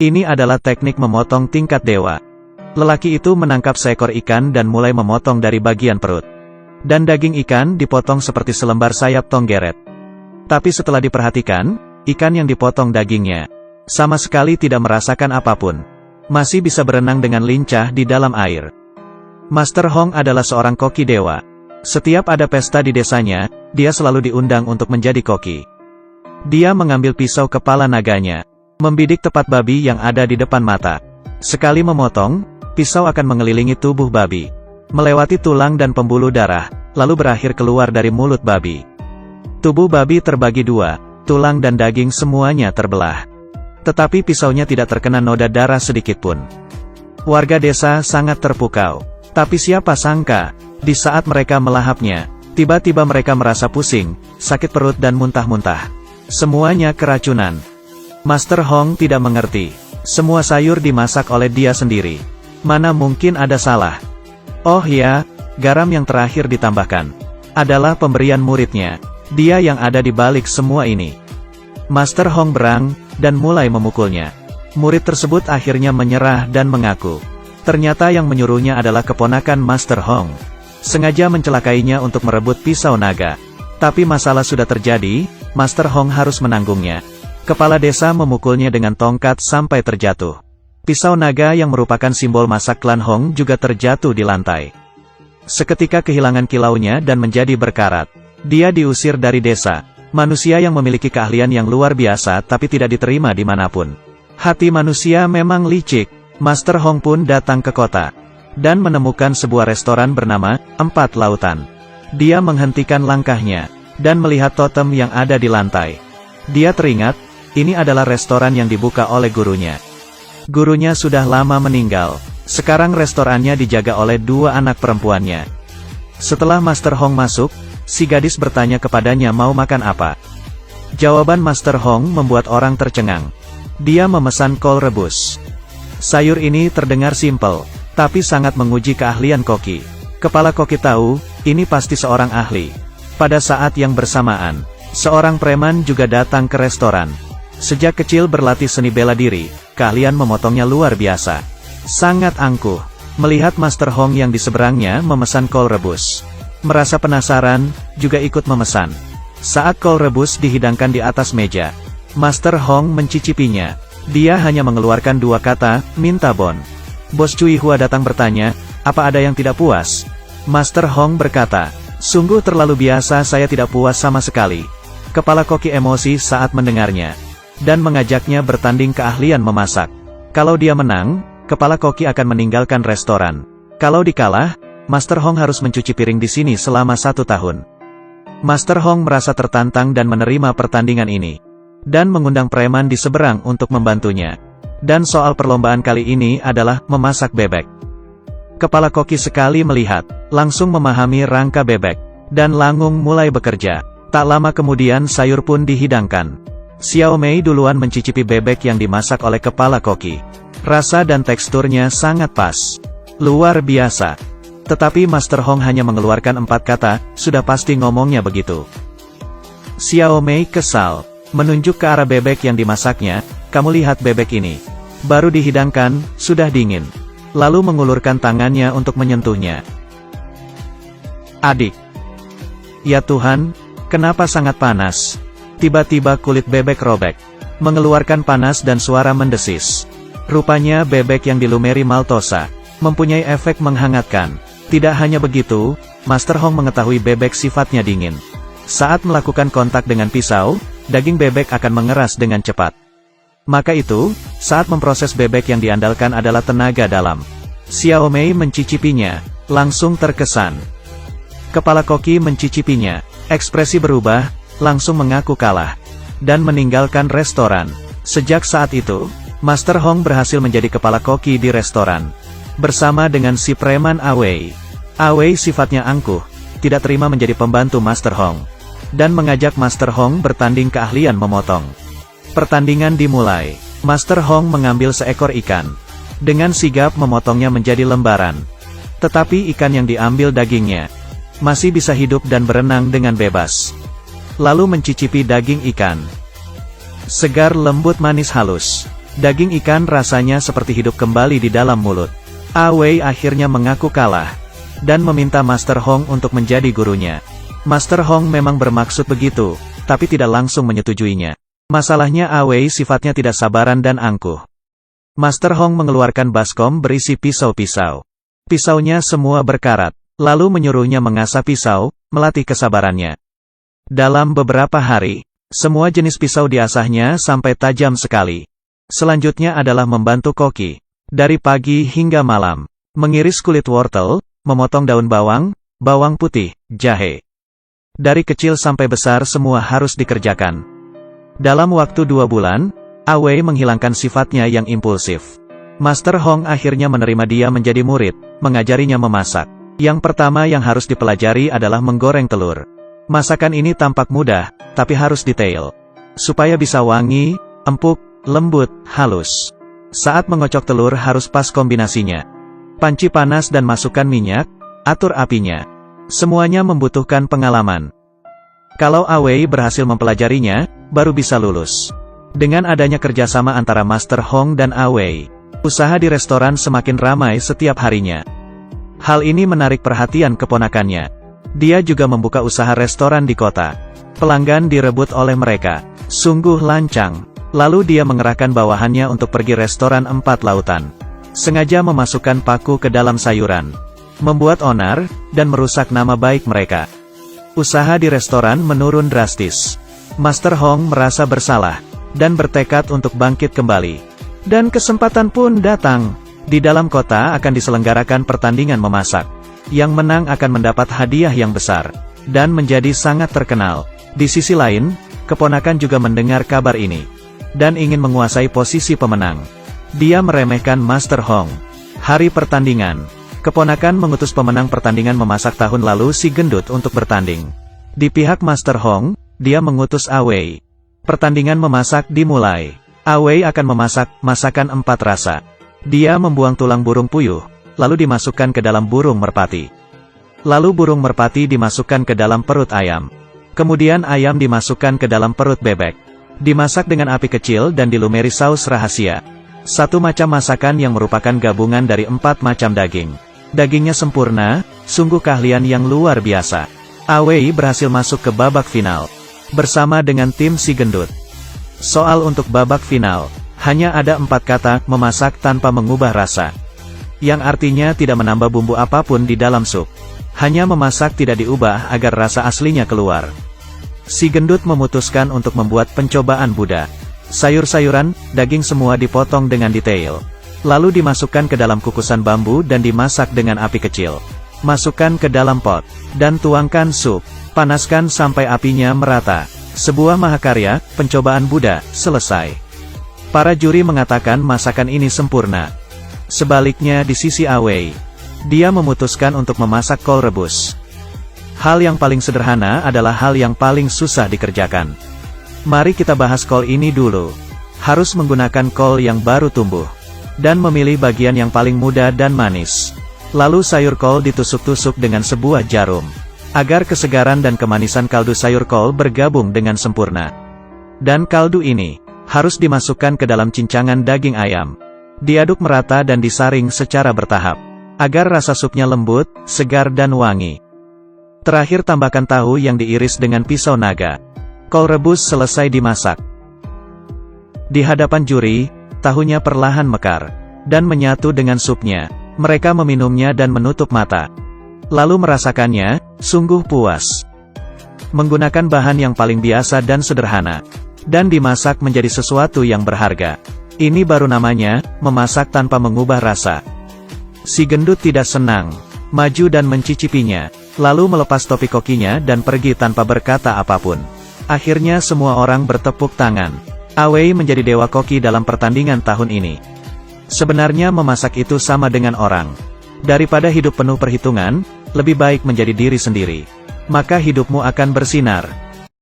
Ini adalah teknik memotong tingkat dewa. Lelaki itu menangkap seekor ikan dan mulai memotong dari bagian perut. Dan daging ikan dipotong seperti selembar sayap tonggeret. Tapi setelah diperhatikan, ikan yang dipotong dagingnya sama sekali tidak merasakan apapun. Masih bisa berenang dengan lincah di dalam air. Master Hong adalah seorang koki dewa. Setiap ada pesta di desanya, dia selalu diundang untuk menjadi koki. Dia mengambil pisau kepala naganya, membidik tepat babi yang ada di depan mata. Sekali memotong, pisau akan mengelilingi tubuh babi, melewati tulang dan pembuluh darah, lalu berakhir keluar dari mulut babi. Tubuh babi terbagi dua, tulang dan daging semuanya terbelah. Tetapi pisaunya tidak terkena noda darah sedikitpun. Warga desa sangat terpukau. Tapi siapa sangka, di saat mereka melahapnya, tiba-tiba mereka merasa pusing, sakit perut dan muntah-muntah. Semuanya keracunan. Master Hong tidak mengerti. Semua sayur dimasak oleh dia sendiri. Mana mungkin ada salah? Oh ya, garam yang terakhir ditambahkan adalah pemberian muridnya. Dia yang ada di balik semua ini. Master Hong berang, dan mulai memukulnya. Murid tersebut akhirnya menyerah dan mengaku. Ternyata yang menyuruhnya adalah keponakan Master Hong. Sengaja mencelakainya untuk merebut pisau naga. Tapi masalah sudah terjadi, Master Hong harus menanggungnya. Kepala desa memukulnya dengan tongkat sampai terjatuh. Pisau naga yang merupakan simbol masak klan Hong juga terjatuh di lantai. Seketika kehilangan kilaunya dan menjadi berkarat. Dia diusir dari desa. Manusia yang memiliki keahlian yang luar biasa tapi tidak diterima dimanapun. Hati manusia memang licik. Master Hong pun datang ke kota. Dan menemukan sebuah restoran bernama Empat Lautan. Dia menghentikan langkahnya. Dan melihat totem yang ada di lantai. Dia teringat, ini adalah restoran yang dibuka oleh gurunya. Gurunya sudah lama meninggal. Sekarang restorannya dijaga oleh dua anak perempuannya. Setelah Master Hong masuk, si gadis bertanya kepadanya mau makan apa. Jawaban Master Hong membuat orang tercengang. Dia memesan kol rebus. Sayur ini terdengar simpel, tapi sangat menguji keahlian koki. Kepala koki tahu, ini pasti seorang ahli. Pada saat yang bersamaan, seorang preman juga datang ke restoran. Sejak kecil berlatih seni bela diri, keahlian memotongnya luar biasa. Sangat angkuh, melihat Master Hong yang di seberangnya memesan kol rebus. Merasa penasaran, juga ikut memesan. Saat kol rebus dihidangkan di atas meja, Master Hong mencicipinya. Dia hanya mengeluarkan dua kata, minta bon. Bos Cui Hua datang bertanya, apa ada yang tidak puas? Master Hong berkata, sungguh terlalu biasa, saya tidak puas sama sekali. Kepala koki emosi saat mendengarnya. Dan mengajaknya bertanding keahlian memasak. Kalau dia menang, kepala koki akan meninggalkan restoran. Kalau dikalah, Master Hong harus mencuci piring di sini selama 1 tahun. Master Hong merasa tertantang dan menerima pertandingan ini. Dan mengundang preman di seberang untuk membantunya. Dan soal perlombaan kali ini adalah memasak bebek. Kepala koki sekali melihat, langsung memahami rangka bebek. Dan Langung mulai bekerja. Tak lama kemudian sayur pun dihidangkan. Xiao Mei duluan mencicipi bebek yang dimasak oleh kepala koki. Rasa dan teksturnya sangat pas. Luar biasa. Tetapi Master Hong hanya mengeluarkan 4 kata, sudah pasti ngomongnya begitu. Xiao Mei kesal, menunjuk ke arah bebek yang dimasaknya, kamu lihat bebek ini. Baru dihidangkan, sudah dingin. Lalu mengulurkan tangannya untuk menyentuhnya. Adik. Ya Tuhan, kenapa sangat panas? Tiba-tiba kulit bebek robek. Mengeluarkan panas dan suara mendesis. Rupanya bebek yang dilumeri maltosa mempunyai efek menghangatkan. Tidak hanya begitu, Master Hong mengetahui bebek sifatnya dingin. Saat melakukan kontak dengan pisau, daging bebek akan mengeras dengan cepat. Maka itu, saat memproses bebek yang diandalkan adalah tenaga dalam. Xiao Mei mencicipinya, langsung terkesan. Kepala koki mencicipinya, ekspresi berubah, langsung mengaku kalah, dan meninggalkan restoran. Sejak saat itu, Master Hong berhasil menjadi kepala koki di restoran. Bersama dengan si preman Awei. Awei sifatnya angkuh, tidak terima menjadi pembantu Master Hong. Dan mengajak Master Hong bertanding keahlian memotong. Pertandingan dimulai. Master Hong mengambil seekor ikan. Dengan sigap memotongnya menjadi lembaran. Tetapi ikan yang diambil dagingnya masih bisa hidup dan berenang dengan bebas. Lalu mencicipi daging ikan. Segar lembut manis halus. Daging ikan rasanya seperti hidup kembali di dalam mulut. Awei akhirnya mengaku kalah, dan meminta Master Hong untuk menjadi gurunya. Master Hong memang bermaksud begitu, tapi tidak langsung menyetujuinya. Masalahnya Awei sifatnya tidak sabaran dan angkuh. Master Hong mengeluarkan baskom berisi pisau-pisau. Pisaunya semua berkarat, lalu menyuruhnya mengasah pisau, melatih kesabarannya. Dalam beberapa hari, semua jenis pisau diasahnya sampai tajam sekali. Selanjutnya adalah membantu koki, dari pagi hingga malam, mengiris kulit wortel, memotong daun bawang, bawang putih, jahe. Dari kecil sampai besar semua harus dikerjakan. Dalam waktu 2 bulan, Awei menghilangkan sifatnya yang impulsif. Master Hong akhirnya menerima dia menjadi murid, mengajarinya memasak. Yang pertama yang harus dipelajari adalah menggoreng telur. Masakan ini tampak mudah, tapi harus detail. Supaya bisa wangi, empuk, lembut, halus. Saat mengocok telur harus pas kombinasinya. Panci panas dan masukkan minyak, atur apinya. Semuanya membutuhkan pengalaman. Kalau Awei berhasil mempelajarinya, baru bisa lulus. Dengan adanya kerjasama antara Master Hong dan Awei, usaha di restoran semakin ramai setiap harinya. Hal ini menarik perhatian keponakannya. Dia juga membuka usaha restoran di kota. Pelanggan direbut oleh mereka. Sungguh lancang. Lalu dia mengerahkan bawahannya untuk pergi restoran 4 lautan. Sengaja memasukkan paku ke dalam sayuran. Membuat onar, dan merusak nama baik mereka. Usaha di restoran menurun drastis. Master Hong merasa bersalah, dan bertekad untuk bangkit kembali. Dan kesempatan pun datang. Di dalam kota akan diselenggarakan pertandingan memasak. Yang menang akan mendapat hadiah yang besar, dan menjadi sangat terkenal. Di sisi lain, keponakan juga mendengar kabar ini, dan ingin menguasai posisi pemenang. Dia meremehkan Master Hong. Hari pertandingan, keponakan mengutus pemenang pertandingan memasak tahun lalu si gendut untuk bertanding. Di pihak Master Hong, dia mengutus Awei. Pertandingan memasak dimulai. Awei akan memasak masakan 4 rasa. Dia membuang tulang burung puyuh, lalu dimasukkan ke dalam burung merpati. Lalu burung merpati dimasukkan ke dalam perut ayam. Kemudian ayam dimasukkan ke dalam perut bebek. Dimasak dengan api kecil dan dilumeri saus rahasia. 1 macam masakan yang merupakan gabungan dari 4 macam daging. Dagingnya sempurna, sungguh keahlian yang luar biasa. Awei berhasil masuk ke babak final, bersama dengan tim si gendut. Soal untuk babak final, hanya ada 4 kata, memasak tanpa mengubah rasa. Yang artinya tidak menambah bumbu apapun di dalam sup. Hanya memasak tidak diubah agar rasa aslinya keluar. Si gendut memutuskan untuk membuat pencobaan Buddha. Sayur-sayuran, daging semua dipotong dengan detail. Lalu dimasukkan ke dalam kukusan bambu dan dimasak dengan api kecil. Masukkan ke dalam pot, dan tuangkan sup. Panaskan sampai apinya merata. Sebuah mahakarya, pencobaan Buddha, selesai. Para juri mengatakan masakan ini sempurna. Sebaliknya di sisi Awei, dia memutuskan untuk memasak kol rebus. Hal yang paling sederhana adalah hal yang paling susah dikerjakan. Mari kita bahas kol ini dulu. Harus menggunakan kol yang baru tumbuh. Dan memilih bagian yang paling muda dan manis. Lalu sayur kol ditusuk-tusuk dengan sebuah jarum. Agar kesegaran dan kemanisan kaldu sayur kol bergabung dengan sempurna. Dan kaldu ini harus dimasukkan ke dalam cincangan daging ayam. Diaduk merata dan disaring secara bertahap. Agar rasa supnya lembut, segar dan wangi. Terakhir tambahkan tahu yang diiris dengan pisau naga. Kol rebus selesai dimasak. Di hadapan juri, tahunya perlahan mekar. Dan menyatu dengan supnya. Mereka meminumnya dan menutup mata. Lalu merasakannya, sungguh puas. Menggunakan bahan yang paling biasa dan sederhana. Dan dimasak menjadi sesuatu yang berharga. Ini baru namanya, memasak tanpa mengubah rasa. Si gendut tidak senang. Maju dan mencicipinya. Lalu melepas topi kokinya dan pergi tanpa berkata apapun. Akhirnya semua orang bertepuk tangan. Awei menjadi dewa koki dalam pertandingan tahun ini. Sebenarnya memasak itu sama dengan orang. Daripada hidup penuh perhitungan, lebih baik menjadi diri sendiri. Maka hidupmu akan bersinar.